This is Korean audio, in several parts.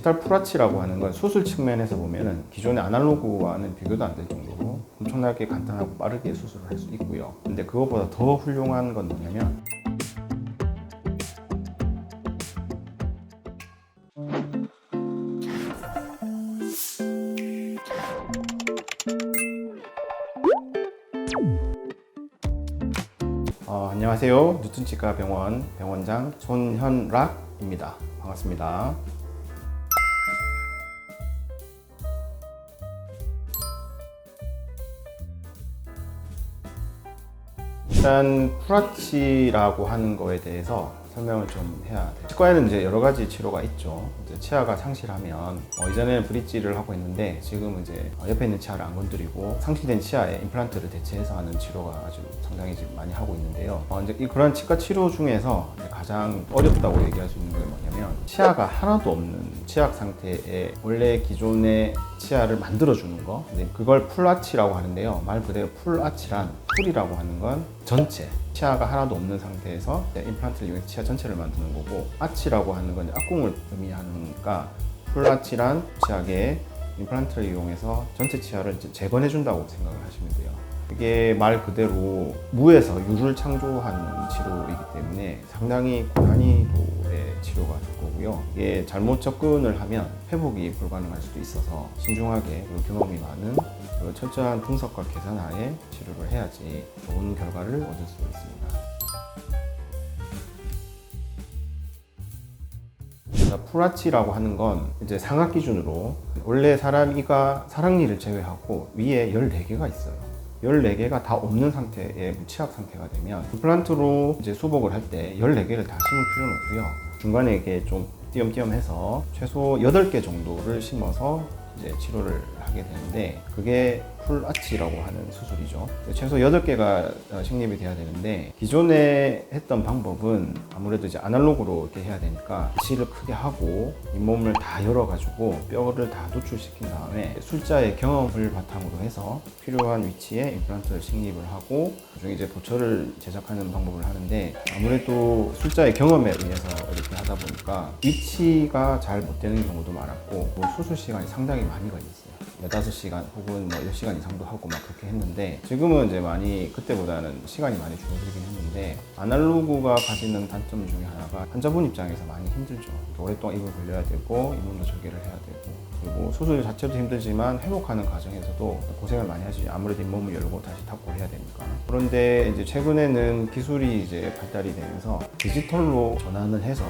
디지털 풀아치라고 하는 건 수술 측면에서 보면은 기존의 아날로그와는 비교도 안 될 정도로 엄청나게 간단하고 빠르게 수술을 할 수 있고요. 근데 그것보다 더 훌륭한 건 뭐냐면 안녕하세요. 뉴튼치과 병원 병원장 손현락입니다. 반갑습니다. 일단 풀아치라고 하는 거에 대해서 설명을 좀 해야 돼요. 치과에는 이제 여러 가지 치료가 있죠. 이제 치아가 상실하면 이전에는 브릿지를 하고 있는데 지금은 이제 옆에 있는 치아를 안 건드리고 상실된 치아에 임플란트를 대체해서 하는 치료가 아주 상당히 지금 많이 하고 있는데요. 이제 그런 치과 치료 중에서 가장 어렵다고 얘기할 수 있는 게 뭐냐면 치아가 하나도 없는 치약 상태에 원래 기존의 치아를 만들어주는 거, 그걸 풀아치라고 하는데요. 말 그대로 풀아치란 풀이라고 하는 건 전체 치아가 하나도 없는 상태에서 임플란트를 이용해서 치아 전체를 만드는 거고, 아치라고 하는 건 악궁을 의미하니까 풀아치란 치약에 임플란트를 이용해서 전체 치아를 재건해 준다고 생각을 하시면 돼요. 이게 말 그대로 무에서 유를 창조하는 치료이기 때문에 상당히 고난이도의 치료가 될 거고요. 이게 잘못 접근을 하면 회복이 불가능할 수도 있어서 신중하게 경험이 많은 철저한 분석과 계산하에 치료를 해야지 좋은 결과를 얻을 수 있습니다. 풀아치라고 하는 건 이제 상악 기준으로 원래 사람 이가 사랑니를 제외하고 위에 14개가 있어요. 14개가 다 없는 상태의 무치약 상태가 되면 임플란트로 이제 수복을 할 때 14개를 다 심을 필요는 없고요. 중간에 이게 좀 띄엄띄엄해서 최소 8개 정도를 심어서 이제 치료를 하게 되는데 그게 풀아치라고 하는 수술이죠. 최소 8개가 식립이 돼야 되는데 기존에 했던 방법은 아무래도 이제 아날로그로 이렇게 해야 되니까 치를 크게 하고 잇몸을 다 열어가지고 뼈를 다 노출시킨 다음에 술자의 경험을 바탕으로 해서 필요한 위치에 임플란트를 식립을 하고 나중에 이제 도처를 제작하는 방법을 하는데 아무래도 술자의 경험에 의해서 이렇게 하다 보니까 위치가 잘 못 되는 경우도 많았고 수술 시간이 상당히 많이 걸렸어요. 15시간 혹은 10시간 이상도 하고 막 그렇게 했는데 지금은 이제 많이 그때보다는 시간이 많이 줄어들긴 했는데 아날로그가 가지는 단점 중에 하나가 환자분 입장에서 많이 힘들죠. 오랫동안 입을 벌려야 되고 잇몸도 절개를 해야 되고 그리고 수술 자체도 힘들지만 회복하는 과정에서도 고생을 많이 하시죠. 아무래도 잇몸을 열고 다시 탑골 해야 되니까. 그런데 이제 최근에는 기술이 이제 발달이 되면서 디지털로 전환을 해서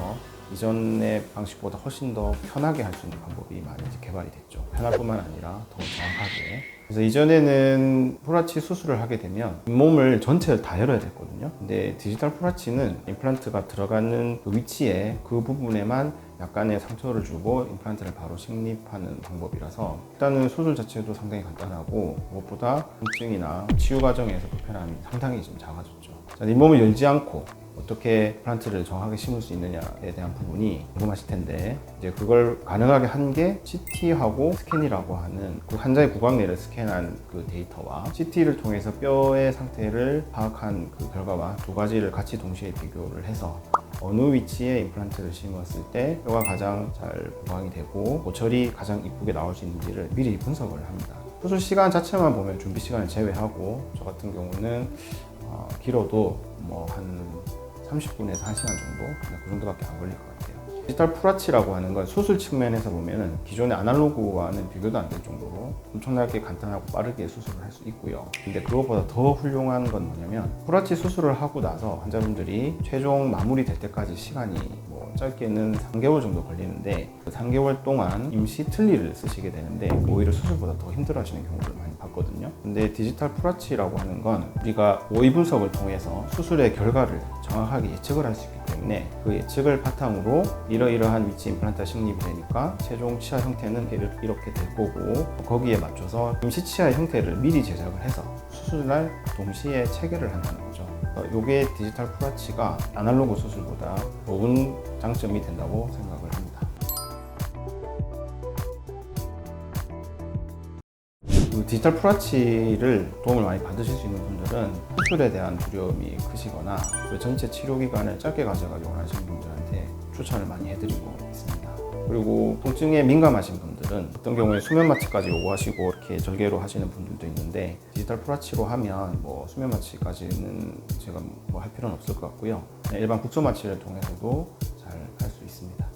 이전의 방식보다 훨씬 더 편하게 할 수 있는 방법이 많이 이제 개발이 됐죠. 편할 뿐만 아니라 더 정확하게. 그래서 이전에는 풀아치 수술을 하게 되면 잇몸을 전체를 다 열어야 됐거든요. 근데 디지털 풀아치는 임플란트가 들어가는 그 위치에 그 부분에만 약간의 상처를 주고 임플란트를 바로 식립하는 방법이라서 일단은 수술 자체도 상당히 간단하고 무엇보다 통증이나 치유 과정에서 불편함이 상당히 좀 작아졌죠. 자, 잇몸을 열지 않고 어떻게 임플란트를 정확하게 심을 수 있느냐에 대한 부분이 궁금하실 텐데 이제 그걸 가능하게 한 게 CT하고 스캔이라고 하는 그 환자의 구강내를 스캔한 그 데이터와 CT를 통해서 뼈의 상태를 파악한 그 결과와 두 가지를 같이 동시에 비교를 해서 어느 위치에 임플란트를 심었을 때 뼈가 가장 잘 보강이 되고 고철이 가장 이쁘게 나올 수 있는지를 미리 분석을 합니다. 수술 시간 자체만 보면 준비 시간을 제외하고 저 같은 경우는 길어도 한 30분에서 1시간 정도? 그 정도밖에 안 걸릴 것 같아요. 디지털 풀아치라고 하는 건 수술 측면에서 보면은 기존의 아날로그와는 비교도 안 될 정도로 엄청나게 간단하고 빠르게 수술을 할 수 있고요. 근데 그것보다 더 훌륭한 건 뭐냐면 풀아치 수술을 하고 나서 환자분들이 최종 마무리 될 때까지 시간이 짧게는 3개월 정도 걸리는데 그 3개월 동안 임시 틀니를 쓰시게 되는데 오히려 수술보다 더 힘들어 하시는 경우를 많이 봤거든요. 근데 디지털 풀아치라고 하는 건 우리가 오이 분석을 통해서 수술의 결과를 정확하게 예측을 할 수 있기 때문에 그 예측을 바탕으로 이러이러한 위치 임플란트가 식립이 되니까 최종 치아 형태는 이렇게 될 거고 거기에 맞춰서 임시 치아 형태를 미리 제작을 해서 수술날 동시에 체결을 한다는 거죠. 이게 디지털 풀아치가 아날로그 수술보다 좋은 장점이 된다고 생각을 합니다. 디지털 풀아치를 도움을 많이 받으실 수 있는 분들은 수술에 대한 두려움이 크시거나 전체 치료 기간을 짧게 가져가기 원하시는 분들한테 추천을 많이 해드리고 있습니다. 그리고 통증에 민감하신 분들은 어떤 경우에 수면 마취까지 요구하시고 이렇게 절개로 하시는 분들도 있는데 디지털 프라치로 하면 뭐 수면 마취까지는 제가 뭐 할 필요는 없을 것 같고요. 일반 국소 마취를 통해서도 잘 할 수 있습니다.